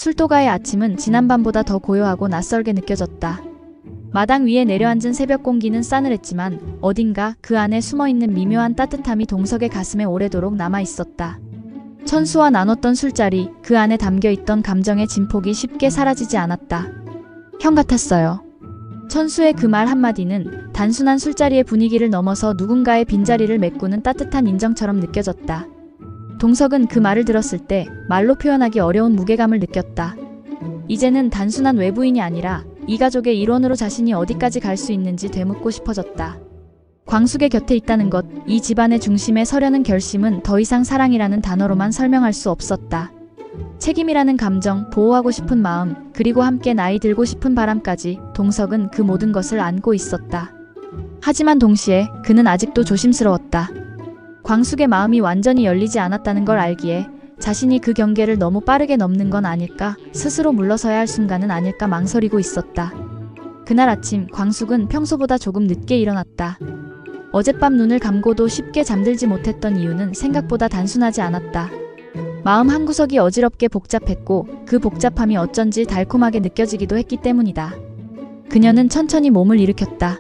술도가의 아침은 지난밤보다 더 고요하고 낯설게 느껴졌다. 마당 위에 내려앉은 새벽 공기는 싸늘했지만 어딘가 그 안에 숨어있는 미묘한 따뜻함이 동석의 가슴에 오래도록 남아있었다. 천수와 나눴던 술자리, 그 안에 담겨있던 감정의 진폭이 쉽게 사라지지 않았다. 형 같았어요. 천수의 그 말 한마디는 단순한 술자리의 분위기를 넘어서 누군가의 빈자리를 메꾸는 따뜻한 인정처럼 느껴졌다. 동석은 그 말을 들었을 때 말로 표현하기 어려운 무게감을 느꼈다. 이제는 단순한 외부인이 아니라 이 가족의 일원으로 자신이 어디까지 갈 수 있는지 되묻고 싶어졌다. 광숙의 곁에 있다는 것, 이 집안의 중심에 서려는 결심은 더 이상 사랑이라는 단어로만 설명할 수 없었다. 책임이라는 감정, 보호하고 싶은 마음, 그리고 함께 나이 들고 싶은 바람까지 동석은 그 모든 것을 안고 있었다. 하지만 동시에 그는 아직도 조심스러웠다. 광숙의 마음이 완전히 열리지 않았다는 걸 알기에 자신이 그 경계를 너무 빠르게 넘는 건 아닐까, 스스로 물러서야 할 순간은 아닐까 망설이고 있었다. 그날 아침 광숙은 평소보다 조금 늦게 일어났다. 어젯밤 눈을 감고도 쉽게 잠들지 못했던 이유는 생각보다 단순하지 않았다. 마음 한구석이 어지럽게 복잡했고 그 복잡함이 어쩐지 달콤하게 느껴지기도 했기 때문이다. 그녀는 천천히 몸을 일으켰다.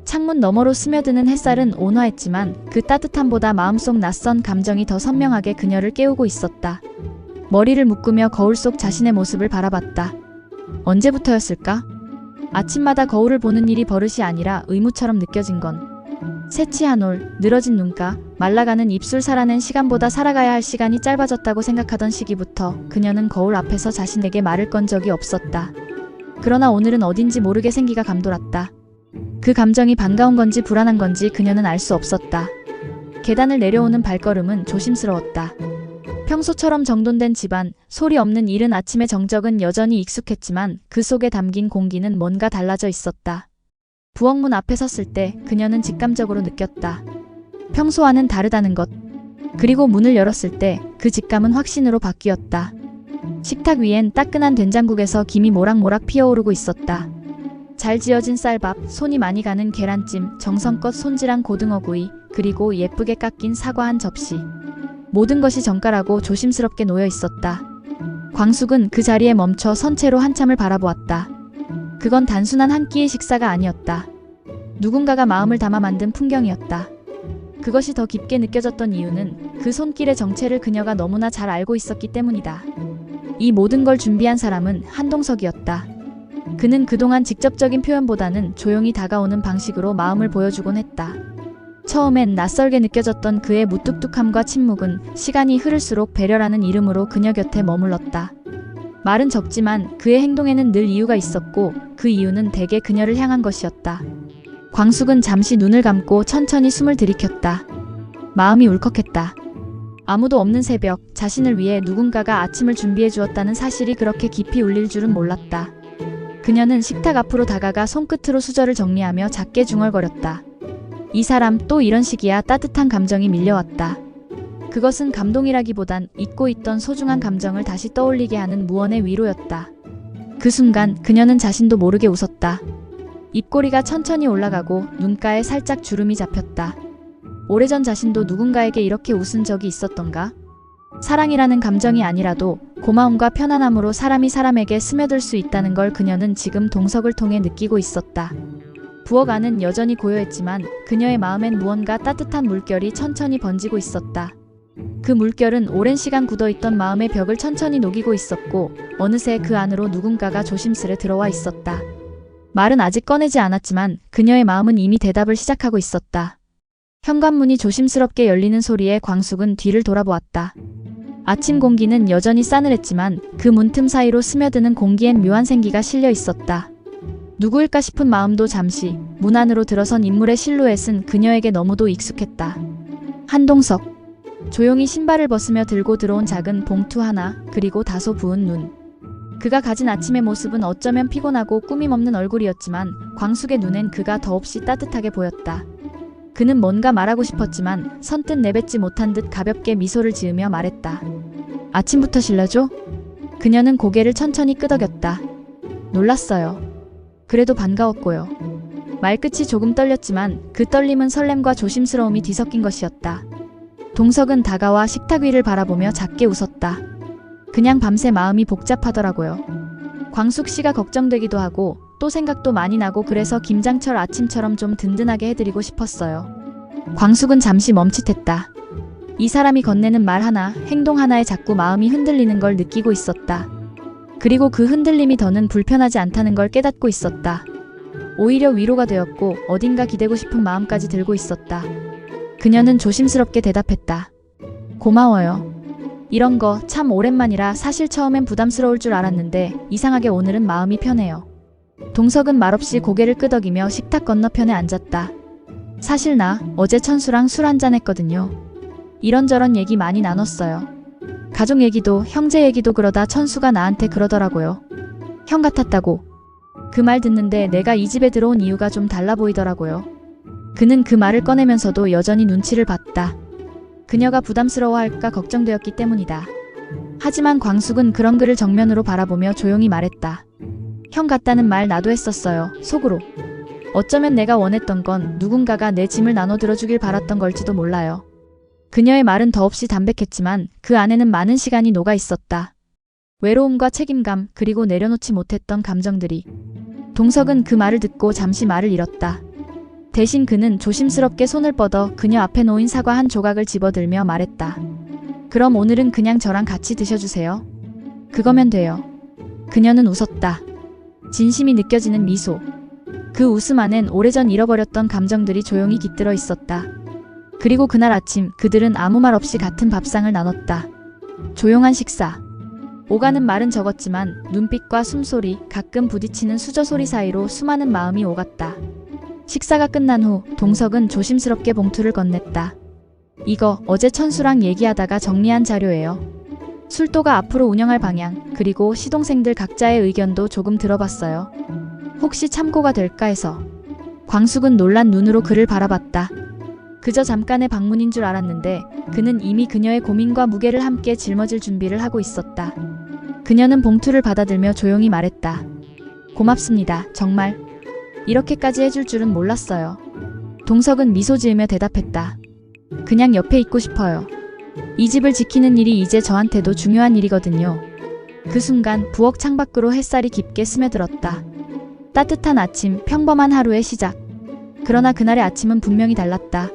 창문 너머로 스며드는 햇살은 온화했지만 그 따뜻함보다 마음속 낯선 감정이 더 선명하게 그녀를 깨우고 있었다. 머리를 묶으며 거울 속 자신의 모습을 바라봤다. 언제부터였을까? 아침마다 거울을 보는 일이 버릇이 아니라 의무처럼 느껴진 건 새치한 올, 늘어진 눈가, 말라가는 입술 살아낸 시간보다 살아가야 할 시간이 짧아졌다고 생각하던 시기부터 그녀는 거울 앞에서 자신에게 말을 건 적이 없었다. 그러나 오늘은 어딘지 모르게 생기가 감돌았다. 그 감정이 반가운 건지 불안한 건지 그녀는 알 수 없었다. 계단을 내려오는 발걸음은 조심스러웠다. 평소처럼 정돈된 집안, 소리 없는 이른 아침의 정적은 여전히 익숙했지만 그 속에 담긴 공기는 뭔가 달라져 있었다. 부엌문 앞에 섰을 때 그녀는 직감적으로 느꼈다. 평소와는 다르다는 것. 그리고 문을 열었을 때 그 직감은 확신으로 바뀌었다. 식탁 위엔 따끈한 된장국에서 김이 모락모락 피어오르고 있었다. 잘 지어진 쌀밥, 손이 많이 가는 계란찜, 정성껏 손질한 고등어구이, 그리고 예쁘게 깎인 사과 한 접시. 모든 것이 정갈하고 조심스럽게 놓여 있었다. 광숙은 그 자리에 멈춰 선체로 한참을 바라보았다. 그건 단순한 한 끼의 식사가 아니었다. 누군가가 마음을 담아 만든 풍경이었다. 그것이 더 깊게 느껴졌던 이유는 그 손길의 정체를 그녀가 너무나 잘 알고 있었기 때문이다. 이 모든 걸 준비한 사람은 한동석이었다. 그는 그동안 직접적인 표현보다는 조용히 다가오는 방식으로 마음을 보여주곤 했다. 처음엔 낯설게 느껴졌던 그의 무뚝뚝함과 침묵은 시간이 흐를수록 배려라는 이름으로 그녀 곁에 머물렀다. 말은 적지만 그의 행동에는 늘 이유가 있었고 그 이유는 대개 그녀를 향한 것이었다. 광숙은 잠시 눈을 감고 천천히 숨을 들이켰다. 마음이 울컥했다. 아무도 없는 새벽, 자신을 위해 누군가가 아침을 준비해 주었다는 사실이 그렇게 깊이 울릴 줄은 몰랐다. 그녀는 식탁 앞으로 다가가 손끝으로 수저를 정리하며 작게 중얼거렸다. 이 사람 또 이런 식이야. 따뜻한 감정이 밀려왔다. 그것은 감동이라기보단 잊고 있던 소중한 감정을 다시 떠올리게 하는 무언의 위로였다. 그 순간 그녀는 자신도 모르게 웃었다. 입꼬리가 천천히 올라가고 눈가에 살짝 주름이 잡혔다. 오래전 자신도 누군가에게 이렇게 웃은 적이 있었던가? 사랑이라는 감정이 아니라도 고마움과 편안함으로 사람이 사람에게 스며들 수 있다는 걸 그녀는 지금 동석을 통해 느끼고 있었다. 부엌 안은 여전히 고요했지만 그녀의 마음엔 무언가 따뜻한 물결이 천천히 번지고 있었다. 그 물결은 오랜 시간 굳어있던 마음의 벽을 천천히 녹이고 있었고 어느새 그 안으로 누군가가 조심스레 들어와 있었다. 말은 아직 꺼내지 않았지만 그녀의 마음은 이미 대답을 시작하고 있었다. 현관문이 조심스럽게 열리는 소리에 광숙은 뒤를 돌아보았다. 아침 공기는 여전히 싸늘했지만 그 문틈 사이로 스며드는 공기엔 묘한 생기가 실려 있었다. 누구일까 싶은 마음도 잠시 문 안으로 들어선 인물의 실루엣은 그녀에게 너무도 익숙했다. 한동석. 조용히 신발을 벗으며 들고 들어온 작은 봉투 하나, 그리고 다소 부은 눈. 그가 가진 아침의 모습은 어쩌면 피곤하고 꾸밈없는 얼굴이었지만 광숙의 눈엔 그가 더없이 따뜻하게 보였다. 그는 뭔가 말하고 싶었지만 선뜻 내뱉지 못한 듯 가볍게 미소를 지으며 말했다. 아침부터 실례죠? 그녀는 고개를 천천히 끄덕였다. 놀랐어요. 그래도 반가웠고요. 말끝이 조금 떨렸지만 그 떨림은 설렘과 조심스러움이 뒤섞인 것이었다. 동석은 다가와 식탁 위를 바라보며 작게 웃었다. 그냥 밤새 마음이 복잡하더라고요. 광숙 씨가 걱정되기도 하고 또 생각도 많이 나고 그래서 김장철 아침처럼 좀 든든하게 해드리고 싶었어요. 광숙은 잠시 멈칫했다. 이 사람이 건네는 말 하나, 행동 하나에 자꾸 마음이 흔들리는 걸 느끼고 있었다. 그리고 그 흔들림이 더는 불편하지 않다는 걸 깨닫고 있었다. 오히려 위로가 되었고 어딘가 기대고 싶은 마음까지 들고 있었다. 그녀는 조심스럽게 대답했다. 고마워요. 이런 거 참 오랜만이라 사실 처음엔 부담스러울 줄 알았는데 이상하게 오늘은 마음이 편해요. 동석은 말없이 고개를 끄덕이며 식탁 건너편에 앉았다. 사실 나 어제 천수랑 술 한잔 했거든요. 이런저런 얘기 많이 나눴어요. 가족 얘기도 형제 얘기도 그러다 천수가 나한테 그러더라고요. 형 같았다고. 그 말 듣는데 내가 이 집에 들어온 이유가 좀 달라 보이더라고요. 그는 그 말을 꺼내면서도 여전히 눈치를 봤다. 그녀가 부담스러워할까 걱정되었기 때문이다. 하지만 광숙은 그런 그를 정면으로 바라보며 조용히 말했다. 형 같다는 말 나도 했었어요. 속으로. 어쩌면 내가 원했던 건 누군가가 내 짐을 나눠 들어주길 바랐던 걸지도 몰라요. 그녀의 말은 더없이 담백했지만 그 안에는 많은 시간이 녹아 있었다. 외로움과 책임감 그리고 내려놓지 못했던 감정들이. 동석은 그 말을 듣고 잠시 말을 잃었다. 대신 그는 조심스럽게 손을 뻗어 그녀 앞에 놓인 사과 한 조각을 집어들며 말했다. 그럼 오늘은 그냥 저랑 같이 드셔주세요. 그거면 돼요. 그녀는 웃었다. 진심이 느껴지는 미소. 그 웃음 안엔 오래전 잃어버렸던 감정들이 조용히 깃들어 있었다. 그리고 그날 아침 그들은 아무 말 없이 같은 밥상을 나눴다. 조용한 식사. 오가는 말은 적었지만 눈빛과 숨소리, 가끔 부딪히는 수저 소리 사이로 수많은 마음이 오갔다. 식사가 끝난 후 동석은 조심스럽게 봉투를 건넸다. 이거 어제 천수랑 얘기하다가 정리한 자료예요. 술도가 앞으로 운영할 방향, 그리고 시동생들 각자의 의견도 조금 들어봤어요. 혹시 참고가 될까 해서. 광숙은 놀란 눈으로 그를 바라봤다. 그저 잠깐의 방문인 줄 알았는데 그는 이미 그녀의 고민과 무게를 함께 짊어질 준비를 하고 있었다. 그녀는 봉투를 받아들며 조용히 말했다. 고맙습니다. 정말. 이렇게까지 해줄 줄은 몰랐어요. 동석은 미소 지으며 대답했다. 그냥 옆에 있고 싶어요. 이 집을 지키는 일이 이제 저한테도 중요한 일이거든요. 그 순간 부엌 창밖으로 햇살이 깊게 스며들었다. 따뜻한 아침, 평범한 하루의 시작. 그러나 그날의 아침은 분명히 달랐다.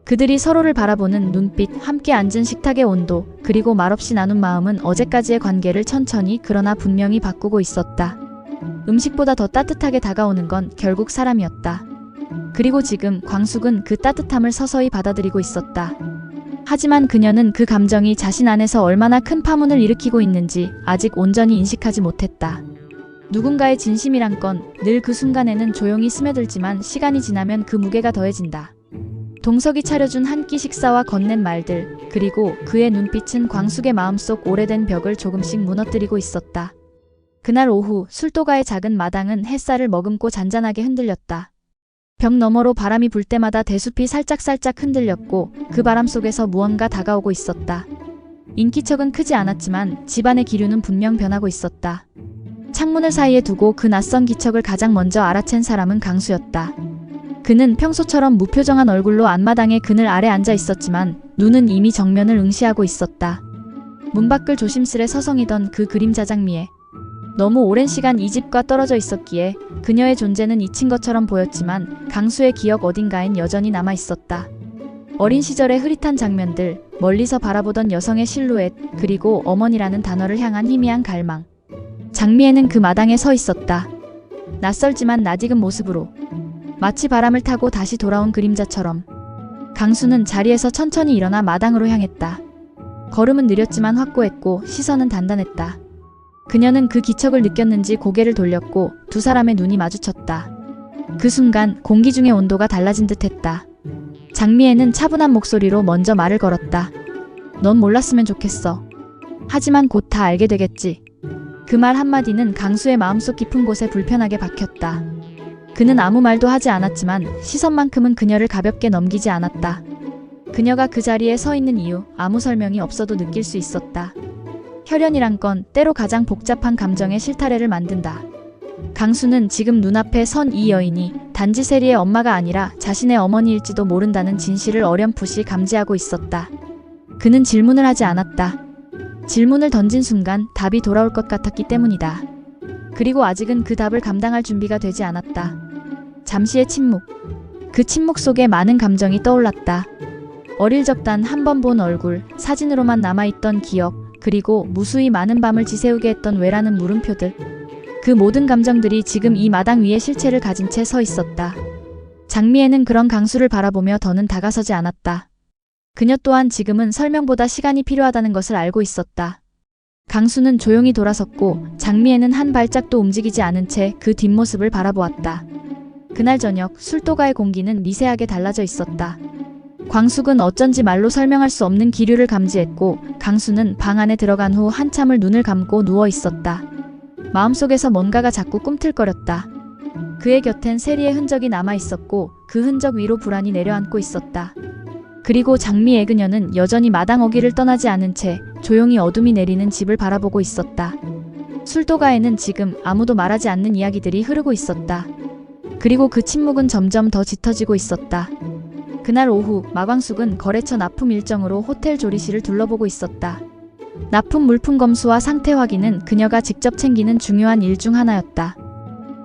그들이 서로를 바라보는 눈빛, 함께 앉은 식탁의 온도, 그리고 말없이 나눈 마음은 어제까지의 관계를 천천히 그러나 분명히 바꾸고 있었다. 음식보다 더 따뜻하게 다가오는 건 결국 사람이었다. 그리고 지금 광숙은 그 따뜻함을 서서히 받아들이고 있었다. 하지만 그녀는 그 감정이 자신 안에서 얼마나 큰 파문을 일으키고 있는지 아직 온전히 인식하지 못했다. 누군가의 진심이란 건 늘 그 순간에는 조용히 스며들지만 시간이 지나면 그 무게가 더해진다. 동석이 차려준 한 끼 식사와 건넨 말들, 그리고 그의 눈빛은 광숙의 마음속 오래된 벽을 조금씩 무너뜨리고 있었다. 그날 오후 술도가의 작은 마당은 햇살을 머금고 잔잔하게 흔들렸다. 벽 너머로 바람이 불 때마다 대숲이 살짝살짝 흔들렸고 그 바람 속에서 무언가 다가오고 있었다. 인기척은 크지 않았지만 집안의 기류는 분명 변하고 있었다. 창문을 사이에 두고 그 낯선 기척을 가장 먼저 알아챈 사람은 강수였다. 그는 평소처럼 무표정한 얼굴로 앞마당의 그늘 아래 앉아 있었지만 눈은 이미 정면을 응시하고 있었다. 문 밖을 조심스레 서성이던 그 그림자 장미에 너무 오랜 시간 이 집과 떨어져 있었기에 그녀의 존재는 잊힌 것처럼 보였지만 강수의 기억 어딘가엔 여전히 남아 있었다. 어린 시절의 흐릿한 장면들, 멀리서 바라보던 여성의 실루엣, 그리고 어머니라는 단어를 향한 희미한 갈망. 장미에는 그 마당에 서 있었다. 낯설지만 낯익은 모습으로. 마치 바람을 타고 다시 돌아온 그림자처럼. 강수는 자리에서 천천히 일어나 마당으로 향했다. 걸음은 느렸지만 확고했고 시선은 단단했다. 그녀는 그 기척을 느꼈는지 고개를 돌렸고 두 사람의 눈이 마주쳤다. 그 순간 공기 중의 온도가 달라진 듯했다. 장미애는 차분한 목소리로 먼저 말을 걸었다. 넌 몰랐으면 좋겠어. 하지만 곧 다 알게 되겠지. 그 말 한마디는 강수의 마음속 깊은 곳에 불편하게 박혔다. 그는 아무 말도 하지 않았지만 시선만큼은 그녀를 가볍게 넘기지 않았다. 그녀가 그 자리에 서 있는 이유, 아무 설명이 없어도 느낄 수 있었다. 혈연이란 건 때로 가장 복잡한 감정의 실타래를 만든다. 강수는 지금 눈앞에 선 이 여인이 단지 세리의 엄마가 아니라 자신의 어머니일지도 모른다는 진실을 어렴풋이 감지하고 있었다. 그는 질문을 하지 않았다. 질문을 던진 순간 답이 돌아올 것 같았기 때문이다. 그리고 아직은 그 답을 감당할 준비가 되지 않았다. 잠시의 침묵. 그 침묵 속에 많은 감정이 떠올랐다. 어릴 적 단 한 번 본 얼굴, 사진으로만 남아있던 기억, 그리고 무수히 많은 밤을 지새우게 했던 왜라는 물음표들. 그 모든 감정들이 지금 이 마당 위에 실체를 가진 채 서 있었다. 장미애는 그런 강수를 바라보며 더는 다가서지 않았다. 그녀 또한 지금은 설명보다 시간이 필요하다는 것을 알고 있었다. 강수는 조용히 돌아섰고 장미애는 한 발짝도 움직이지 않은 채 그 뒷모습을 바라보았다. 그날 저녁 술도가의 공기는 미세하게 달라져 있었다. 광숙은 어쩐지 말로 설명할 수 없는 기류를 감지했고 강수는 방 안에 들어간 후 한참을 눈을 감고 누워 있었다. 마음속에서 뭔가가 자꾸 꿈틀거렸다. 그의 곁엔 세리의 흔적이 남아 있었고 그 흔적 위로 불안이 내려앉고 있었다. 그리고 장미애 그녀는 여전히 마당 어귀를 떠나지 않은 채 조용히 어둠이 내리는 집을 바라보고 있었다. 술도가에는 지금 아무도 말하지 않는 이야기들이 흐르고 있었다. 그리고 그 침묵은 점점 더 짙어지고 있었다. 그날 오후 마광숙은 거래처 납품 일정으로 호텔 조리실을 둘러보고 있었다. 납품 물품 검수와 상태 확인은 그녀가 직접 챙기는 중요한 일 중 하나였다.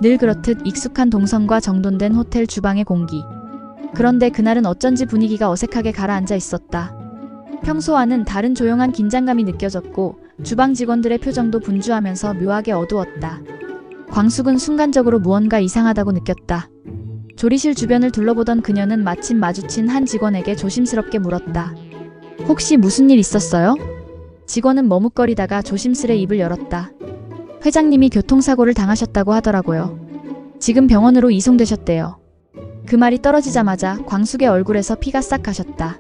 늘 그렇듯 익숙한 동선과 정돈된 호텔 주방의 공기. 그런데 그날은 어쩐지 분위기가 어색하게 가라앉아 있었다. 평소와는 다른 조용한 긴장감이 느껴졌고 주방 직원들의 표정도 분주하면서 묘하게 어두웠다. 광숙은 순간적으로 무언가 이상하다고 느꼈다. 조리실 주변을 둘러보던 그녀는 마침 마주친 한 직원에게 조심스럽게 물었다. 혹시 무슨 일 있었어요? 직원은 머뭇거리다가 조심스레 입을 열었다. 회장님이 교통사고를 당하셨다고 하더라고요. 지금 병원으로 이송되셨대요. 그 말이 떨어지자마자 광숙의 얼굴에서 피가 싹 가셨다.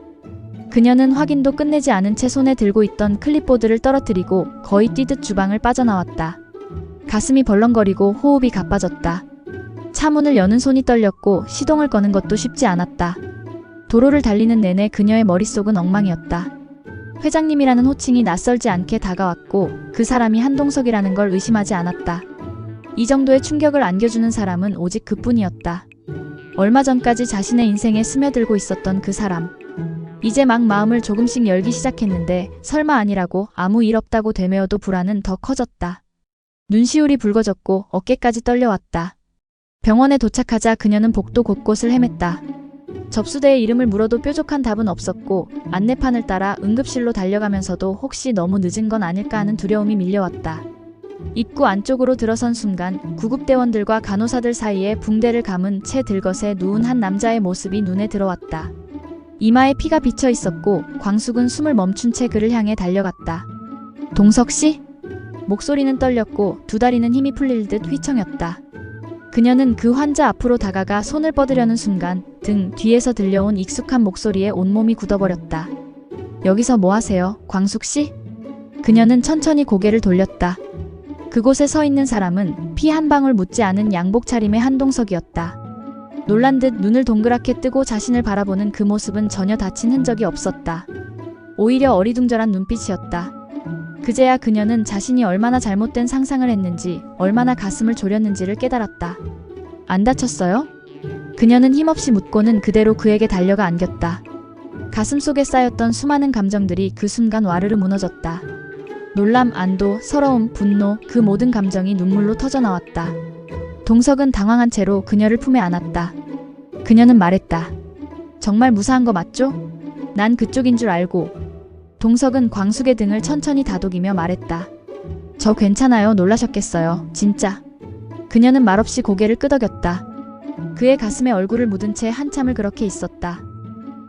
그녀는 확인도 끝내지 않은 채 손에 들고 있던 클립보드를 떨어뜨리고 거의 뛰듯 주방을 빠져나왔다. 가슴이 벌렁거리고 호흡이 가빠졌다. 차문을 여는 손이 떨렸고 시동을 거는 것도 쉽지 않았다. 도로를 달리는 내내 그녀의 머릿속은 엉망이었다. 회장님이라는 호칭이 낯설지 않게 다가왔고 그 사람이 한동석이라는 걸 의심하지 않았다. 이 정도의 충격을 안겨주는 사람은 오직 그뿐이었다. 얼마 전까지 자신의 인생에 스며들고 있었던 그 사람. 이제 막 마음을 조금씩 열기 시작했는데 설마 아니라고 아무 일 없다고 되뇌어도 불안은 더 커졌다. 눈시울이 붉어졌고 어깨까지 떨려왔다. 병원에 도착하자 그녀는 복도 곳곳을 헤맸다. 접수대에 이름을 물어도 뾰족한 답은 없었고 안내판을 따라 응급실로 달려가면서도 혹시 너무 늦은 건 아닐까 하는 두려움이 밀려왔다. 입구 안쪽으로 들어선 순간 구급대원들과 간호사들 사이에 붕대를 감은 채 들것에 누운 한 남자의 모습이 눈에 들어왔다. 이마에 피가 비쳐 있었고 광숙은 숨을 멈춘 채 그를 향해 달려갔다. 동석씨? 목소리는 떨렸고 두 다리는 힘이 풀릴 듯 휘청였다. 그녀는 그 환자 앞으로 다가가 손을 뻗으려는 순간 등 뒤에서 들려온 익숙한 목소리에 온몸이 굳어버렸다. 여기서 뭐 하세요, 광숙씨? 그녀는 천천히 고개를 돌렸다. 그곳에 서 있는 사람은 피 한 방울 묻지 않은 양복 차림의 한동석이었다. 놀란 듯 눈을 동그랗게 뜨고 자신을 바라보는 그 모습은 전혀 다친 흔적이 없었다. 오히려 어리둥절한 눈빛이었다. 그제야 그녀는 자신이 얼마나 잘못된 상상을 했는지, 얼마나 가슴을 졸였는지를 깨달았다. 안 다쳤어요? 그녀는 힘없이 묻고는 그대로 그에게 달려가 안겼다. 가슴속에 쌓였던 수많은 감정들이 그 순간 와르르 무너졌다. 놀람, 안도, 서러움, 분노, 그 모든 감정이 눈물로 터져나왔다. 동석은 당황한 채로 그녀를 품에 안았다. 그녀는 말했다. 정말 무사한 거 맞죠? 난 그쪽인 줄 알고. 동석은 광숙의 등을 천천히 다독이며 말했다. 저 괜찮아요. 놀라셨겠어요. 진짜. 그녀는 말없이 고개를 끄덕였다. 그의 가슴에 얼굴을 묻은 채 한참을 그렇게 있었다.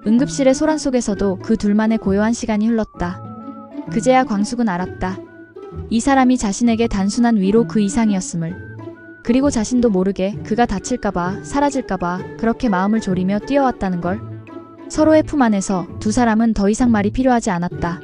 응급실의 소란 속에서도 그 둘만의 고요한 시간이 흘렀다. 그제야 광숙은 알았다. 이 사람이 자신에게 단순한 위로 그 이상이었음을. 그리고 자신도 모르게 그가 다칠까봐, 사라질까봐 그렇게 마음을 졸이며 뛰어왔다는 걸. 서로의 품 안에서 두 사람은 더 이상 말이 필요하지 않았다.